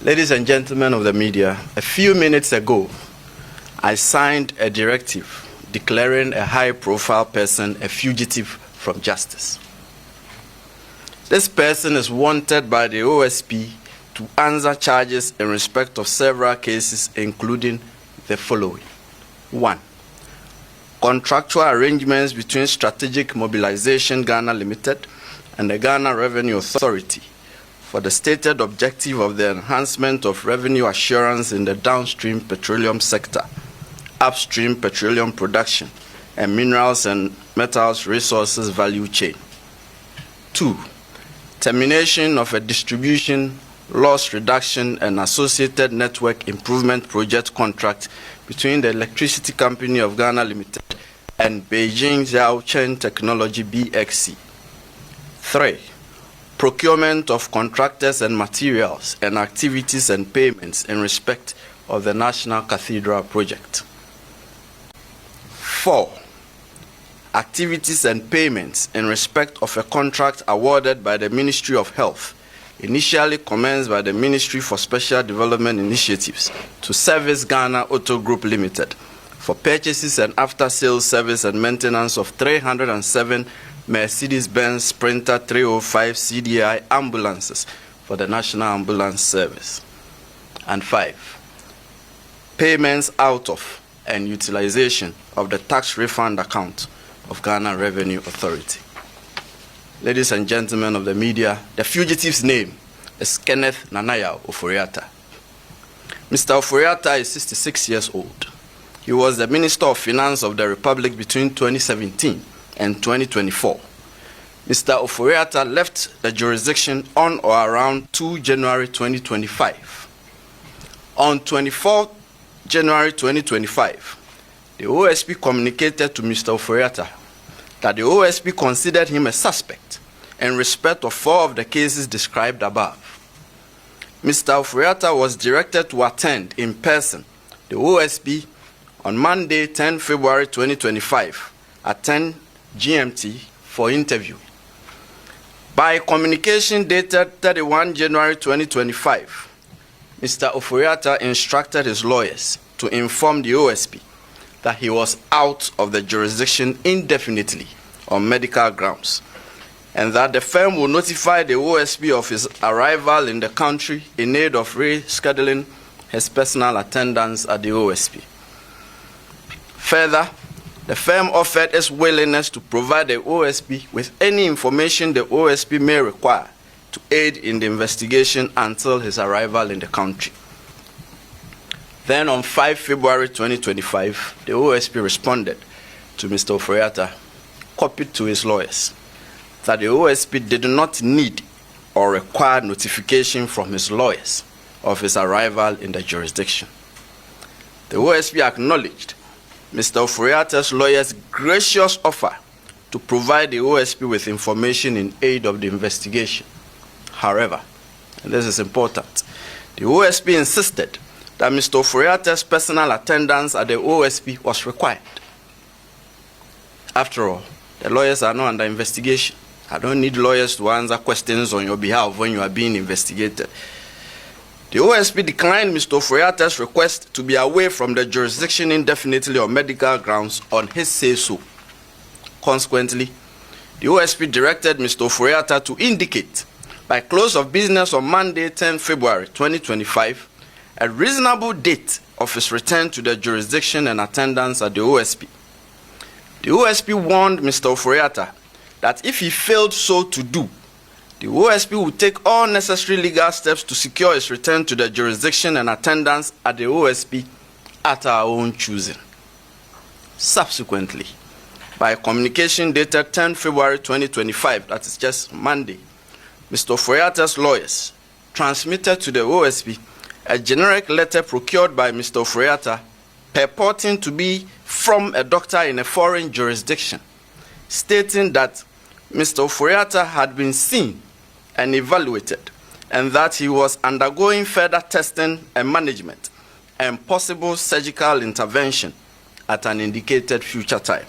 Ladies and gentlemen of the media, a few minutes ago, I signed a directive declaring a high-profile person a fugitive from justice. This person is wanted by the OSP to answer charges in respect of several cases, including the following. 1. Contractual arrangements between Strategic Mobilization Ghana Limited and the Ghana Revenue Authority for the stated objective of the enhancement of revenue assurance in the downstream petroleum sector, upstream petroleum production, and minerals and metals resources value chain. 2. Termination of a distribution, loss reduction, and associated network improvement project contract between the Electricity Company of Ghana Limited and Beijing Zhaochen Technology BXC. 3. Procurement of contractors and materials and activities and payments in respect of the National Cathedral project. 4. Activities and payments in respect of a contract awarded by the Ministry of Health, initially commenced by the Ministry for Special Development Initiatives to Service Ghana Auto Group Limited for purchases and after-sales service and maintenance of 307 Mercedes-Benz Sprinter 305 CDI ambulances for the National Ambulance Service. And 5. Payments out of and utilization of the tax refund account of Ghana Revenue Authority. Ladies and gentlemen of the media, the fugitive's name is Kenneth Nanaya Ofori-Atta. Mr. Ofori-Atta is 66 years old. He was the Minister of Finance of the Republic between 2017 and 2024. Mr. Ofori-Atta left the jurisdiction on or around 2 January 2025. On 24 January 2025, the OSP communicated to Mr. Ofori-Atta that the OSP considered him a suspect in respect of 4 of the cases described above. Mr. Ofori-Atta was directed to attend in person the OSP on Monday, 10 February 2025 at 10 GMT for interview. By communication dated 31 January 2025, Mr. Ofori-Atta instructed his lawyers to inform the OSP that he was out of the jurisdiction indefinitely on medical grounds, and that the firm will notify the OSP of his arrival in the country in aid of rescheduling his personal attendance at the OSP. Further, the firm offered its willingness to provide the OSP with any information the OSP may require to aid in the investigation until his arrival in the country. Then on 5 February 2025, the OSP responded to Mr. Ofori-Atta, copied to his lawyers, that the OSP did not need or require notification from his lawyers of his arrival in the jurisdiction. The OSP acknowledged Mr. Ofori-Atta's lawyer's gracious offer to provide the OSP with information in aid of the investigation. However, and this is important, the OSP insisted that Mr. Ofori-Atta's personal attendance at the OSP was required. After all, the lawyers are not under investigation. I don't need lawyers to answer questions on your behalf when you are being investigated. The OSP declined Mr. Ofori-Atta's request to be away from the jurisdiction indefinitely on medical grounds on his say-so. Consequently, the OSP directed Mr. Ofori-Atta to indicate by close of business on Monday, 10 February 2025, a reasonable date of his return to the jurisdiction and attendance at the OSP. The OSP warned Mr. Ofori-Atta that if he failed so to do, the OSP would take all necessary legal steps to secure his return to the jurisdiction and attendance at the OSP at our own choosing. Subsequently, by communication dated 10 February 2025, that is just Monday, Mr. Ofori-Atta's lawyers transmitted to the OSP a generic letter procured by Mr. Ofori-Atta purporting to be from a doctor in a foreign jurisdiction, stating that Mr. Ofori-Atta had been seen and evaluated, and that he was undergoing further testing and management and possible surgical intervention at an indicated future time.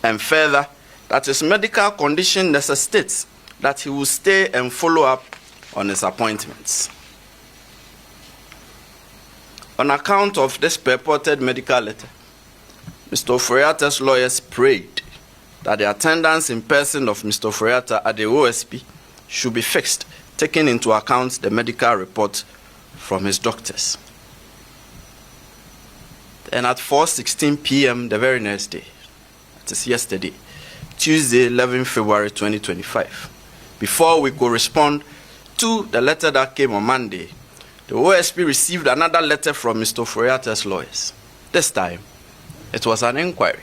And further, that his medical condition necessitates that he will stay and follow up on his appointments. On account of this purported medical letter, Mr. Ofori-Atta's lawyers prayed that the attendance in person of Mr. Ofori-Atta at the OSP should be fixed, taking into account the medical report from his doctors. And at 4:16 p.m. the very next day, that is yesterday, Tuesday, 11 February 2025, before we could respond to the letter that came on Monday, the OSP received another letter from Mr. Ofori-Atta's lawyers. This time, it was an inquiry.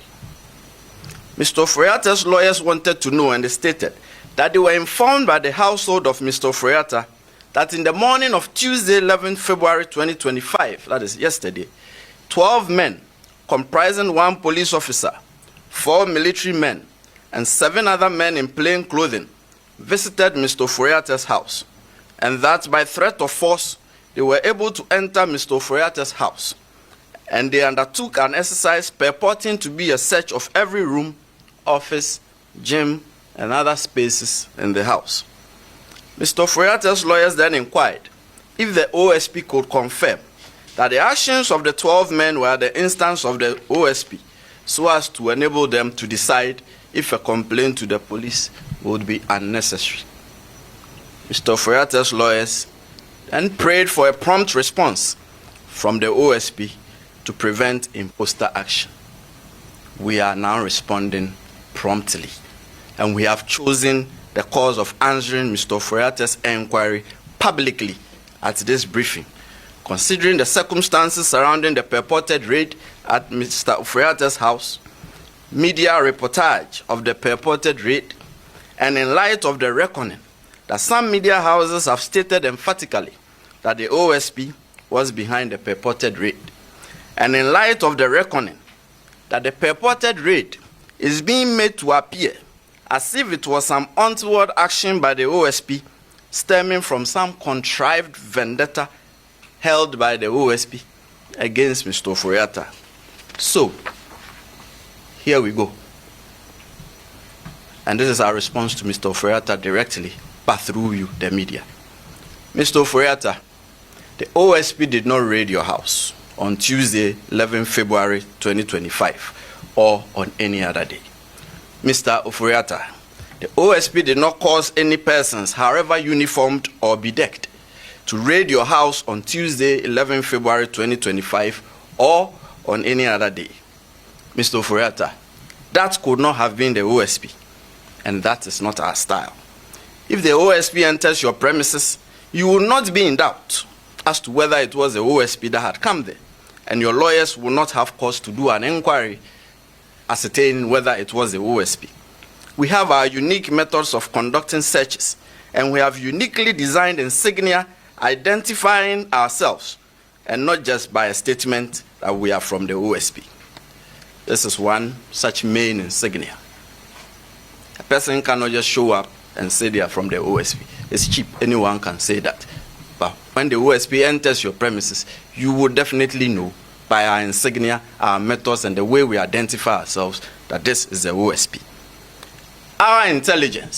Mr. Ofori-Atta's lawyers wanted to know, and they stated that they were informed by the household of Mr. Ofori-Atta that in the morning of Tuesday, 11 February 2025, that is yesterday, 12 men, comprising 1 police officer, 4 military men, and 7 other men in plain clothing, visited Mr. Ofori-Atta's house, and that by threat of force, they were able to enter Mr. Ofori-Atta's house, and they undertook an exercise purporting to be a search of every room, office, gym, and other spaces in the house. Mr. Ofori-Atta's lawyers then inquired if the OSP could confirm that the actions of the 12 men were the instance of the OSP, so as to enable them to decide if a complaint to the police would be unnecessary. Mr. Ofori-Atta's lawyers then prayed for a prompt response from the OSP to prevent imposter action. We are now responding promptly, and we have chosen the course of answering Mr. Ofori-Atta's inquiry publicly at this briefing, considering the circumstances surrounding the purported raid at Mr. Ofori-Atta's house, media reportage of the purported raid, and in light of the reckoning that some media houses have stated emphatically that the OSP was behind the purported raid, and in light of the reckoning that the purported raid is being made to appear as if it was some untoward action by the OSP stemming from some contrived vendetta held by the OSP against Mr. Ofori-Atta. So, here we go. And this is our response to Mr. Ofori-Atta directly, but through you, the media. Mr. Ofori-Atta, the OSP did not raid your house on Tuesday, 11 February 2025, or on any other day. Mr. Ofori-Atta, the OSP did not cause any persons, however uniformed or bedecked, to raid your house on Tuesday, 11 February 2025, or on any other day. Mr. Ofori-Atta, that could not have been the OSP, and that is not our style. If the OSP enters your premises, you will not be in doubt as to whether it was the OSP that had come there, and your lawyers will not have cause to do an inquiry ascertaining whether it was the OSP. We have our unique methods of conducting searches, and we have uniquely designed insignia identifying ourselves, and not just by a statement that we are from the OSP. This is one such main insignia. A person cannot just show up and say they are from the OSP. It's cheap. Anyone can say that. But when the OSP enters your premises, you will definitely know by our insignia, our methods, and the way we identify ourselves that this is the OSP. Our intelligence